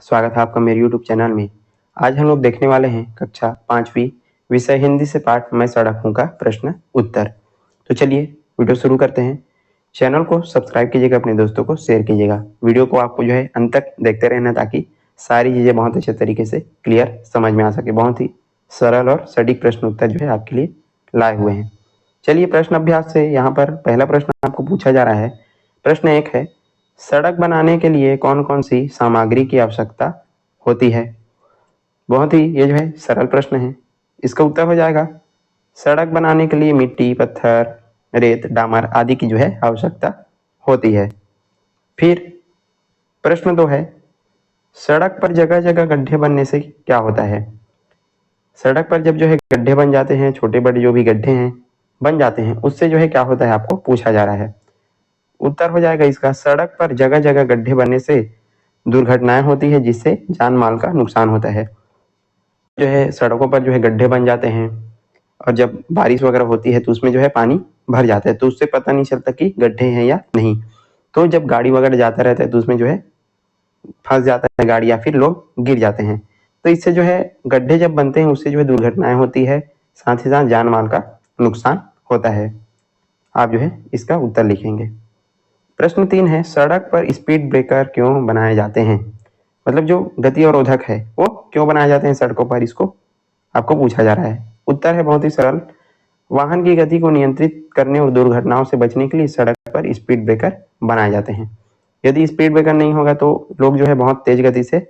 स्वागत है आपका मेरे यूट्यूब चैनल में। आज हम लोग देखने वाले हैं कक्षा 5वीं विषय हिंदी से पाठ मैं सड़क हूँ का प्रश्न उत्तर। तो चलिए वीडियो शुरू करते हैं। चैनल को सब्सक्राइब कीजिएगा, अपने दोस्तों को शेयर कीजिएगा। वीडियो को आपको जो है अंत तक देखते रहना ताकि सारी चीज़ें बहुत अच्छे तरीके से क्लियर समझ में आ सके। बहुत ही सरल और सटीक प्रश्न उत्तर जो है आपके लिए लाए हुए हैं। चलिए प्रश्न अभ्यास से यहाँ पर पहला प्रश्न आपको पूछा जा रहा है। प्रश्न 1 है, सड़क बनाने के लिए कौन कौन सी सामग्री की आवश्यकता होती है। बहुत ही ये जो है सरल प्रश्न है। इसका उत्तर हो जाएगा सड़क बनाने के लिए मिट्टी, पत्थर, रेत, डामर आदि की जो है आवश्यकता होती है। फिर प्रश्न 2 है, सड़क पर जगह जगह गड्ढे बनने से क्या होता है। सड़क पर जब जो है गड्ढे बन जाते हैं, छोटे बड़े जो भी गड्ढे हैं बन जाते हैं, उससे जो है क्या होता है आपको पूछा जा रहा है। उत्तर हो जाएगा इसका, सड़क पर जगह जगह गड्ढे बनने से दुर्घटनाएं होती है जिससे जान माल का नुकसान होता है। जो है सड़कों पर जो है गड्ढे बन जाते हैं और जब बारिश वगैरह होती है तो उसमें जो है पानी भर जाता है, तो उससे पता नहीं चलता कि गड्ढे हैं या नहीं। तो जब गाड़ी वगैरह जाता रहता है तो उसमें जो है फंस जाता है गाड़ी या फिर लोग गिर जाते हैं। तो इससे जो है गड्ढे जब बनते हैं उससे जो है दुर्घटनाएं होती है, साथ ही साथ जान माल का नुकसान होता है। आप जो है इसका उत्तर लिखेंगे। प्रश्न 3 है, सड़क पर स्पीड ब्रेकर क्यों बनाए जाते हैं। मतलब जो गति अवरोधक है वो क्यों बनाए जाते हैं सड़कों पर, इसको आपको पूछा जा रहा है। उत्तर है बहुत ही सरल, वाहन की गति को नियंत्रित करने और दुर्घटनाओं से बचने के लिए सड़क पर स्पीड ब्रेकर बनाए जाते हैं। यदि स्पीड ब्रेकर नहीं होगा तो लोग जो है बहुत तेज गति से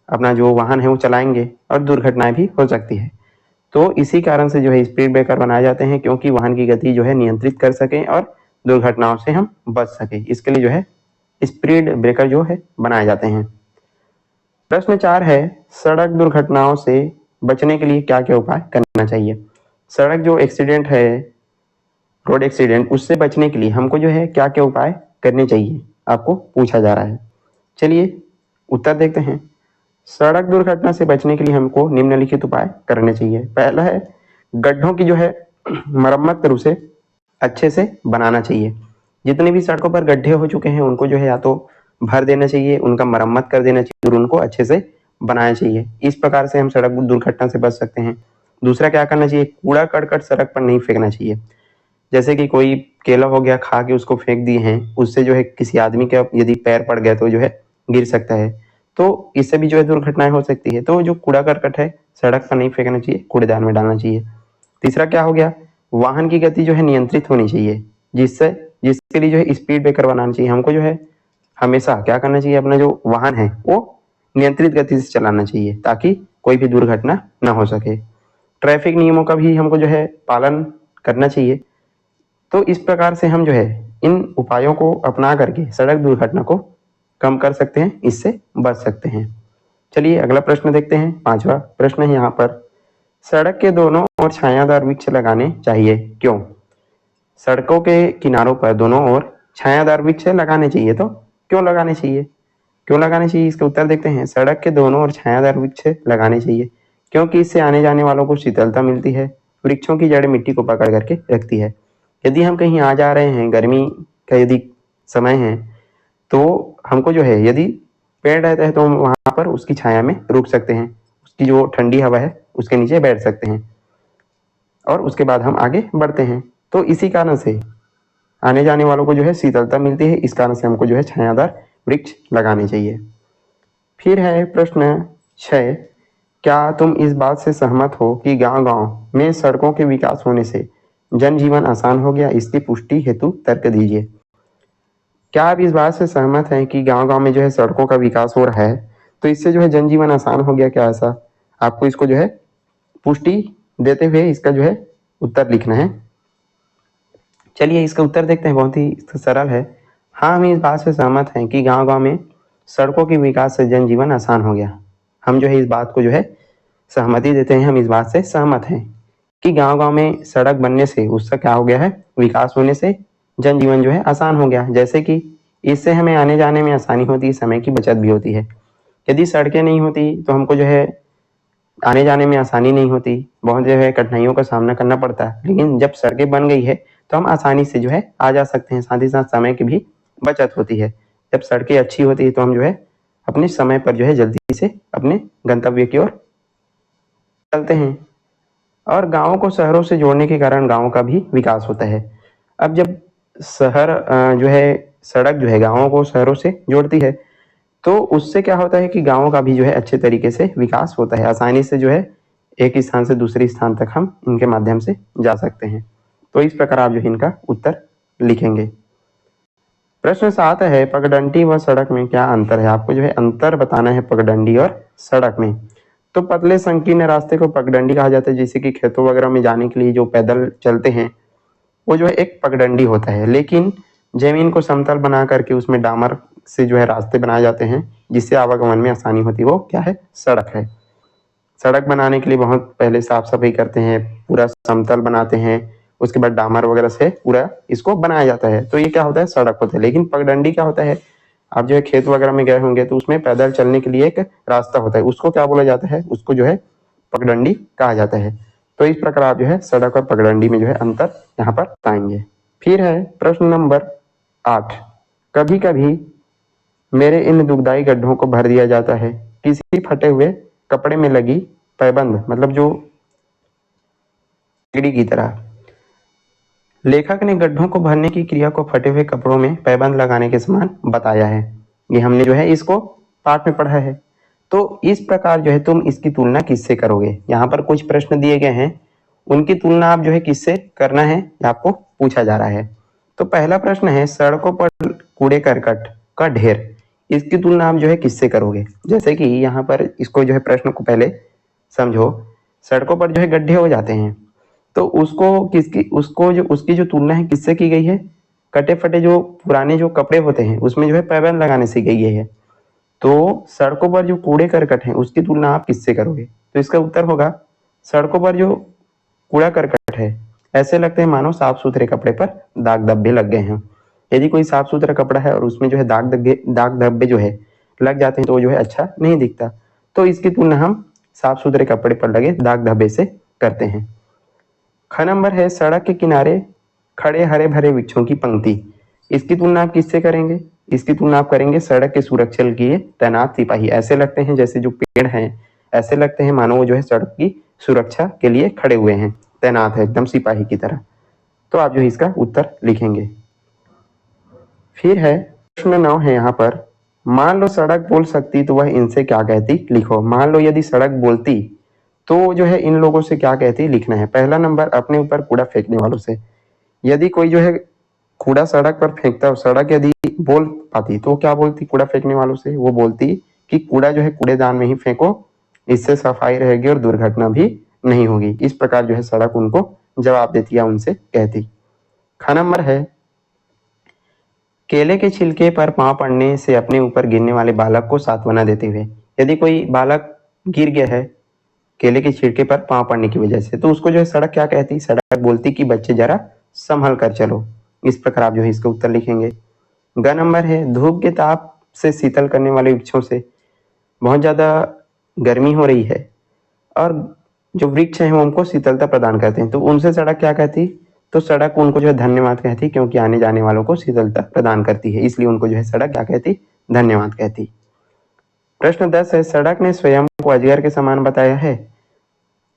अपना जो वाहन है वो चलाएंगे और दुर्घटनाएं भी हो सकती है। तो इसी कारण से जो है स्पीड ब्रेकर बनाए जाते हैं, क्योंकि वाहन की गति जो है नियंत्रित कर सकें और दुर्घटनाओं से हम बच सके, इसके लिए जो है स्पीड ब्रेकर जो है बनाए जाते हैं। प्रश्न 4 है, सड़क दुर्घटनाओं से बचने के लिए क्या क्या उपाय करना चाहिए। सड़क जो एक्सीडेंट है, रोड एक्सीडेंट, उससे बचने के लिए हमको जो है क्या क्या उपाय करने चाहिए आपको पूछा जा रहा है। चलिए उत्तर देखते हैं। सड़क दुर्घटना से बचने के लिए हमको निम्नलिखित उपाय करने चाहिए। पहला है, गड्ढों की जो है मरम्मत कर उसे अच्छे से बनाना चाहिए। जितने भी सड़कों पर गड्ढे हो चुके हैं उनको जो है या तो भर देना चाहिए, उनका मरम्मत कर देना चाहिए और उनको अच्छे से बनाना चाहिए। इस प्रकार से हम सड़क दुर्घटना से बच सकते हैं। दूसरा क्या करना चाहिए, कूड़ा करकट सड़क पर नहीं फेंकना चाहिए। जैसे कि कोई केला हो गया, खा के उसको फेंक दिए हैं, उससे जो है किसी आदमी का यदि पैर पड़ गया तो जो है गिर सकता है, तो इससे भी जो है दुर्घटनाएं हो सकती है। तो जो कूड़ा करकट है सड़क पर नहीं फेंकना चाहिए, कूड़ेदान में डालना चाहिए। तीसरा क्या हो गया, वाहन की गति जो है नियंत्रित होनी चाहिए, जिसके लिए जो है स्पीड ब्रेकर बनाना चाहिए। हमको जो है हमेशा क्या करना चाहिए, अपना जो वाहन है वो नियंत्रित गति से चलाना चाहिए ताकि कोई भी दुर्घटना न हो सके। ट्रैफिक नियमों का भी हमको जो है पालन करना चाहिए। तो इस प्रकार से हम जो है इन उपायों को अपना करके सड़क दुर्घटना को कम कर सकते हैं, इससे बच सकते हैं। चलिए अगला प्रश्न देखते हैं। 5वां प्रश्न है यहाँ पर, सड़क के दोनों ओर छायादार वृक्ष लगाने चाहिए, क्यों। सड़कों के किनारों पर दोनों ओर छायादार वृक्ष लगाने चाहिए, तो क्यों लगाने चाहिए, क्यों लगाने चाहिए, इसका उत्तर देखते हैं। सड़क के दोनों ओर छायादार वृक्ष लगाने चाहिए क्योंकि इससे आने जाने वालों को शीतलता मिलती है। वृक्षों की जड़ें मिट्टी को पकड़ करके रखती है। यदि हम कहीं आ जा रहे हैं, गर्मी का यदि समय है, तो हमको जो है यदि पेड़ रहता है तो हम वहां पर उसकी छाया में रुक सकते हैं, उसकी जो ठंडी हवा है उसके नीचे बैठ सकते हैं और उसके बाद हम आगे बढ़ते हैं। तो इसी कारण से आने जाने वालों को जो है शीतलता मिलती है, इस कारण से हमको जो है छायादार वृक्ष लगाने चाहिए। फिर है प्रश्न 6, क्या तुम इस बात से सहमत हो कि गांव-गांव में सड़कों के विकास होने से जनजीवन आसान हो गया। इसकी पुष्टि हेतु तर्क दीजिए। क्या आप इस बात से सहमत हैं कि गांव-गांव में जो है सड़कों का विकास हो रहा है तो इससे जो है जनजीवन आसान हो गया, क्या ऐसा आपको इसको जो है पुष्टि देते हुए इसका जो है उत्तर लिखना है। चलिए इसका उत्तर देखते हैं, बहुत ही सरल है। हाँ, हम इस बात से सहमत हैं कि गांव-गांव में सड़कों के विकास से जनजीवन आसान हो गया। हम जो है इस बात को जो है सहमति देते हैं, हम इस बात से सहमत हैं कि गांव-गांव में सड़क बनने से उसका क्या हो गया है, विकास होने से जनजीवन जो है आसान हो गया। जैसे कि इससे हमें आने जाने में आसानी होती है, समय की बचत भी होती है। यदि सड़कें नहीं होती तो हमको जो है आने जाने में आसानी नहीं होती, बहुत जो है कठिनाइयों का सामना करना पड़ता है। लेकिन जब सड़कें बन गई है तो हम आसानी से जो है आ जा सकते हैं, साथ ही साथ समय की भी बचत होती है। जब सड़कें अच्छी होती है तो हम जो है अपने समय पर जो है जल्दी से अपने गंतव्य की ओर चलते हैं। और गाँवों को शहरों से जोड़ने के कारण गाँव का भी विकास होता है। अब जब शहर जो है सड़क जो है गाँवों को शहरों से जोड़ती है, तो उससे क्या होता है कि गाँवों का भी जो है अच्छे तरीके से विकास होता है। आसानी से जो है एक स्थान से दूसरे स्थान तक हम इनके माध्यम से जा सकते हैं। तो इस प्रकार आप जो है इनका उत्तर लिखेंगे। प्रश्न 7 है, पगडंडी व सड़क में क्या अंतर है? आपको जो है अंतर बताना है पगडंडी और सड़क में। तो पतले संकीर्ण रास्ते को पगडंडी कहा जाता है, जैसे कि खेतों वगैरह में जाने के लिए जो पैदल चलते हैं वो जो है एक पगडंडी होता है। लेकिन जमीन को समतल बना करके उसमें डामर से जो है रास्ते बनाए जाते हैं जिससे आवागमन में आसानी होती है, वो क्या है? सड़क है। सड़क बनाने के लिए बहुत पहले साफ सफाई करते हैं, पूरा समतल बनाते हैं, उसके बाद डामर वगैरह से पूरा इसको बनाया जाता है, तो ये क्या होता है? सड़क होता है। लेकिन पगडंडी क्या होता है? आप जो है खेत वगैरह में गए होंगे तो उसमें पैदल चलने के लिए एक रास्ता होता है, उसको क्या बोला जाता है? उसको जो है पगडंडी कहा जाता है। तो इस प्रकार आप जो है सड़क और पगडंडी में जो है अंतर यहाँ पर पाएंगे। फिर है प्रश्न नंबर 8, कभी कभी मेरे इन दुखदाई गड्ढों को भर दिया जाता है किसी फटे हुए कपड़े में लगी पैबंद, मतलब जो कीड़ी की तरह। लेखक ने गड्ढों को भरने की क्रिया को फटे हुए कपड़ों में पैबंद लगाने के समान बताया है। ये हमने जो है इसको पाठ में पढ़ा है। तो इस प्रकार जो है तुम इसकी तुलना किससे करोगे? यहाँ पर कुछ प्रश्न दिए गए हैं, उनकी तुलना आप जो है किससे करना है आपको पूछा जा रहा है। तो पहला प्रश्न है, सड़कों पर कूड़े करकट का ढेर, इसकी तुलना आप जो है किससे करोगे? जैसे कि यहाँ पर इसको जो है प्रश्न को पहले समझो। सड़कों पर जो है गड्ढे हो जाते हैं, तो उसकी जो तुलना है किससे की गई है? कटे फटे जो पुराने जो कपड़े होते हैं उसमें जो है पैबंद लगाने से की गई है। तो सड़कों पर जो कूड़े करकट हैं उसकी तुलना आप किससे करोगे? तो इसका उत्तर होगा, सड़कों पर जो कूड़ा करकट है ऐसे लगते हैं मानो साफ सुथरे कपड़े पर दाग धब्बे लग गए हैं। यदि कोई साफ सुथरा कपड़ा है और उसमें जो है दाग धब्बे जो है लग जाते हैं तो वो जो है अच्छा नहीं दिखता। तो इसकी तुलना हम साफ सुथरे कपड़े पर लगे दाग धब्बे से करते हैं। ख नंबर है, सड़क के किनारे खड़े हरे भरे वृक्षों की पंक्ति, इसकी तुलना आप किससे करेंगे? इसकी तुलना आप करेंगे सड़क के सुरक्षा के लिए तैनात सिपाही। ऐसे लगते हैं जैसे जो पेड़ हैं ऐसे लगते हैं मानो वो जो है सड़क की सुरक्षा के लिए खड़े हुए हैं, तैनात है एकदम सिपाही की तरह। तो आप जो है इसका उत्तर लिखेंगे। फिर है प्रश्न 9 है यहाँ पर, मान लो सड़क बोल सकती तो वह इनसे क्या कहती? लिखो। मान लो यदि सड़क बोलती तो जो है इन लोगों से क्या कहती लिखना है। पहला नंबर, अपने ऊपर कूड़ा फेंकने वालों से। यदि कोई जो है कूड़ा सड़क पर फेंकता और सड़क यदि बोल पाती तो क्या बोलती कूड़ा फेंकने वालों से? वो बोलती कि कूड़ा जो है कूड़ेदान में ही फेंको, इससे सफाई रहेगी और दुर्घटना भी नहीं होगी। इस प्रकार जो है सड़क उनको जवाब देती या उनसे कहती। ख नंबर है, केले के छिलके पर पांव पड़ने से अपने ऊपर गिरने वाले बालक को सांत्वना देते हुए। यदि कोई बालक गिर गया है केले के छिलके पर पांव पड़ने की वजह से तो उसको जो है सड़क क्या कहती? सड़क बोलती कि बच्चे जरा संभल कर चलो। इस प्रकार आप जो है इसका उत्तर लिखेंगे। ग नंबर है, धूप के ताप से शीतल करने वाले वृक्षों से बहुत ज्यादा गर्मी हो रही है और जो वृक्ष हैं वो उनको शीतलता प्रदान करते हैं, तो उनसे सड़क क्या कहती? तो सड़क उनको जो है धन्यवाद कहती, क्योंकि आने जाने वालों को शीतलता प्रदान करती है, इसलिए उनको जो है सड़क क्या कहती? धन्यवाद कहती। प्रश्न 10 है, सड़क ने स्वयं को अजगर के समान बताया है,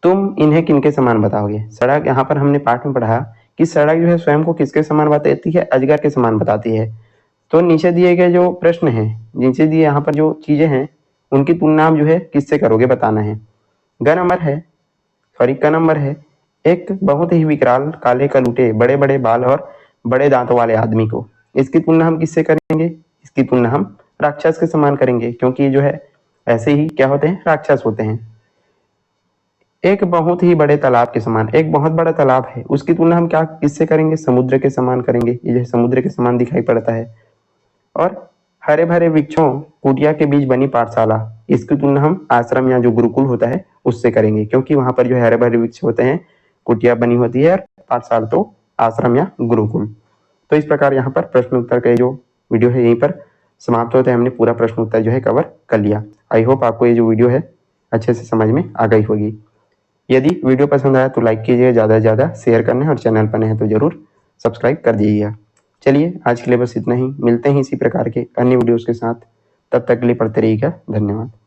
तुम इन्हें किनके समान बताओगे? सड़क, यहाँ पर हमने पाठ में पढ़ा कि सड़क जो है स्वयं को किसके समान बताती है? अजगर के समान बताती है। तो नीचे दिए गए जो प्रश्न है, नीचे दिए यहाँ पर जो चीजें हैं उनकी तुलना आप जो है किससे करोगे बताना है। क नंबर है, एक बहुत ही विकराल काले कलूटे बड़े बड़े बाल और बड़े दांतों वाले आदमी को, इसकी तुलना हम किससे करेंगे? इसकी तुलना हम राक्षस के समान करेंगे, क्योंकि जो है ऐसे ही क्या होते हैं? राक्षस होते हैं। एक बहुत ही बड़े तालाब के समान, एक बहुत बड़ा तालाब है उसकी तुलना हम क्या किससे करेंगे? समुद्र के समान करेंगे, ये समुद्र के समान दिखाई पड़ता है। और हरे भरे वृक्षों कुटिया के बीच बनी पाठशाला, इसकी तुलना हम आश्रम या जो गुरुकुल होता है उससे करेंगे, क्योंकि वहां पर जो हरे भरे वृक्ष होते हैं, कुटिया बनी होती है, और पाठशाला तो आश्रम या गुरुकुल। तो इस प्रकार यहाँ पर प्रश्न उत्तर का जो वीडियो है यहीं पर समाप्त होता है। हमने पूरा प्रश्न उत्तर जो है कवर कर लिया। आई होप आपको ये जो वीडियो है अच्छे से समझ में आ गई होगी। यदि वीडियो पसंद आया तो लाइक कीजिए, ज़्यादा से ज़्यादा शेयर करना है, और चैनल पर नए हैं तो जरूर सब्सक्राइब कर दीजिएगा। चलिए आज के लिए बस इतना ही, मिलते हैं इसी प्रकार के अन्य वीडियोस के साथ। तब तक के लिए पढ़ते रहिएगा। धन्यवाद।